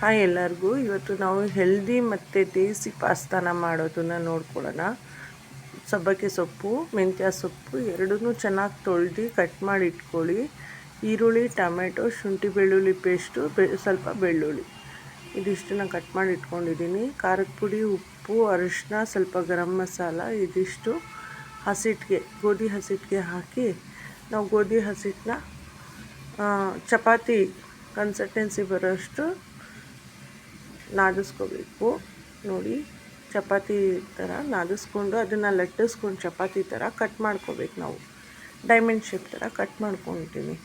Hi ಎಲ್ಲರಿಗೂ. ಇವತ್ತು ನಾವು ಹೆಲ್ದಿ ಮತ್ತು ದೇಸಿ ಪಾಸ್ತಾನ ಮಾಡೋದನ್ನು ನೋಡ್ಕೊಳ್ಳೋಣ. ಸಬ್ಬಕ್ಕಿ ಸೊಪ್ಪು, ಮೆಂತ್ಯ ಸೊಪ್ಪು ಎರಡನ್ನೂ ಚೆನ್ನಾಗಿ ತೊಳೆದು ಕಟ್ ಮಾಡಿ ಇಟ್ಕೊಳ್ಳಿ. ಈರುಳ್ಳಿ, ಟೊಮೆಟೊ, ಶುಂಠಿ ಬೆಳ್ಳುಳ್ಳಿ ಪೇಸ್ಟು, ಸ್ವಲ್ಪ ಬೆಳ್ಳುಳ್ಳಿ, ಇದಿಷ್ಟನ್ನು ಕಟ್ ಮಾಡಿ ಇಟ್ಕೊಂಡಿದ್ದೀನಿ. ಖಾರದ ಪುಡಿ, ಉಪ್ಪು, ಅರಿಶಿನ, ಸ್ವಲ್ಪ ಗರಂ ಮಸಾಲ, ಇದಿಷ್ಟು ಹಸಿಟ್ಟಿಗೆ, ಗೋಧಿ ಹಸಿಟ್ಟಿಗೆ ಹಾಕಿ ನಾವು ಗೋಧಿ ಹಸಿಟ್ಟನ್ನ ಚಪಾತಿ ಕನ್ಸಿಸ್ಟೆನ್ಸಿ ಬರೋಷ್ಟು ನಾದಿಸ್ಕೋಬೇಕು. ನೋಡಿ, ಚಪಾತಿ ಥರ ನಾದಿಸ್ಕೊಂಡು ಅದನ್ನು ಲಟ್ಟಿಸ್ಕೊಂಡು ಚಪಾತಿ ಥರ ಕಟ್ ಮಾಡ್ಕೋಬೇಕು. ನಾವು ಡೈಮಂಡ್ ಶೇಪ್ ಥರ ಕಟ್ ಮಾಡ್ಕೊತೀನಿ.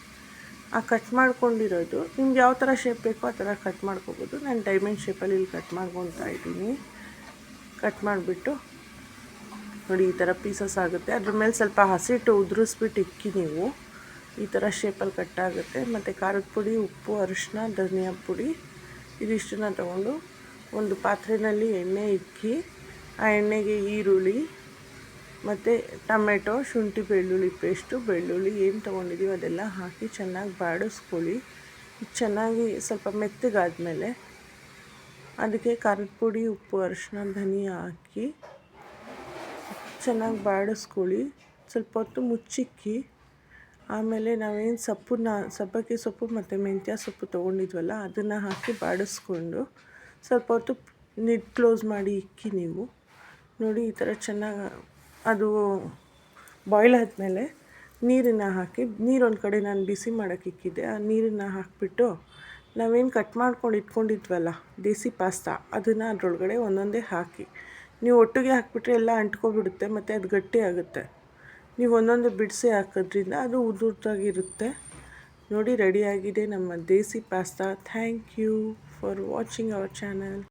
ಆ ಕಟ್ ಮಾಡ್ಕೊಂಡಿರೋದು ನಿಮ್ಗೆ ಯಾವ ಥರ ಶೇಪ್ ಬೇಕೋ ಆ ಥರ ಕಟ್ ಮಾಡ್ಕೋಬೋದು. ನಾನು ಡೈಮಂಡ್ ಶೇಪಲ್ಲಿ ಇಲ್ಲಿ ಕಟ್ ಮಾಡ್ಕೊತಾ ಇದ್ದೀನಿ. ಕಟ್ ಮಾಡಿಬಿಟ್ಟು ನೋಡಿ, ಈ ಥರ ಪೀಸಸ್ ಆಗುತ್ತೆ. ಅದ್ರ ಮೇಲೆ ಸ್ವಲ್ಪ ಹಸಿಟ್ಟು ಉದುರಿಸ್ಬಿಟ್ಟು ಇಕ್ಕಿ ನೀವು ಈ ಥರ ಶೇಪಲ್ಲಿ ಕಟ್ಟಾಗುತ್ತೆ. ಮತ್ತು ಖಾರದ ಪುಡಿ, ಉಪ್ಪು, ಅರಿಶಿನ, ಧನಿಯಾ ಪುಡಿ ಇದಿಷ್ಟನ್ನು ತಗೊಂಡು ಒಂದು ಪಾತ್ರೆಯಲ್ಲಿ ಎಣ್ಣೆ ಇಕ್ಕಿ ಆ ಎಣ್ಣೆಗೆ ಈರುಳ್ಳಿ ಮತ್ತು ಟೊಮೆಟೊ, ಶುಂಠಿ ಬೆಳ್ಳುಳ್ಳಿ ಪೇಸ್ಟು, ಬೆಳ್ಳುಳ್ಳಿ ಏನು ತೊಗೊಂಡಿದ್ದೀವಿ ಅದೆಲ್ಲ ಹಾಕಿ ಚೆನ್ನಾಗಿ ಬಾಡಿಸ್ಕೊಳ್ಳಿ. ಚೆನ್ನಾಗಿ ಸ್ವಲ್ಪ ಮೆತ್ತಗಾದ್ಮೇಲೆ ಅದಕ್ಕೆ ಖಾರದ ಪುಡಿ, ಉಪ್ಪು, ಅರಿಶಿನ, ಧನಿಯಾ ಹಾಕಿ ಚೆನ್ನಾಗಿ ಬಾಡಿಸ್ಕೊಳ್ಳಿ. ಸ್ವಲ್ಪ ಹೊತ್ತು ಮುಚ್ಚಿಕ್ಕಿ ಆಮೇಲೆ ನಾವೇನು ಸಬ್ಬಕ್ಕಿ ಸೊಪ್ಪು ಮತ್ತು ಮೆಂತ್ಯ ಸೊಪ್ಪು ತೊಗೊಂಡಿದ್ವಲ್ಲ ಅದನ್ನು ಹಾಕಿ ಬಾಡಿಸ್ಕೊಂಡು ಸ್ವಲ್ಪ ಹೊತ್ತು ಲಿಡ್ ಕ್ಲೋಸ್ ಮಾಡಿ ಇಕ್ಕಿ ನೀವು ನೋಡಿ. ಈ ಥರ ಚೆನ್ನಾಗಿ ಅದು ಬಾಯ್ಲ್ ಆದಮೇಲೆ ನೀರನ್ನು ಹಾಕಿ, ನೀರೊಂದು ಕಡೆ ನಾನು ಬಿಸಿ ಮಾಡೋಕ್ಕೆ ಇಕ್ಕಿದ್ದೆ. ಆ ನೀರನ್ನು ಹಾಕಿಬಿಟ್ಟು ನಾವೇನು ಕಟ್ ಮಾಡ್ಕೊಂಡು ಇಟ್ಕೊಂಡಿದ್ವಲ್ಲ ದೇಸಿ ಪಾಸ್ತಾ ಅದನ್ನು ಅದರೊಳಗಡೆ ಒಂದೊಂದೇ ಹಾಕಿ. ನೀವು ಒಟ್ಟಿಗೆ ಹಾಕಿಬಿಟ್ರೆ ಎಲ್ಲ ಅಂಟ್ಕೊಬಿಡುತ್ತೆ ಮತ್ತು ಅದು ಗಟ್ಟಿ ಆಗುತ್ತೆ. ನೀವು ಒಂದೊಂದು ಬಿಡಿಸಿ ಹಾಕೋದ್ರಿಂದ ಅದು ಉದುರುದಾಗಿರುತ್ತೆ. ನೋಡಿ, ರೆಡಿಯಾಗಿದೆ ನಮ್ಮ ದೇಸಿ pasta. Thank you for watching our channel.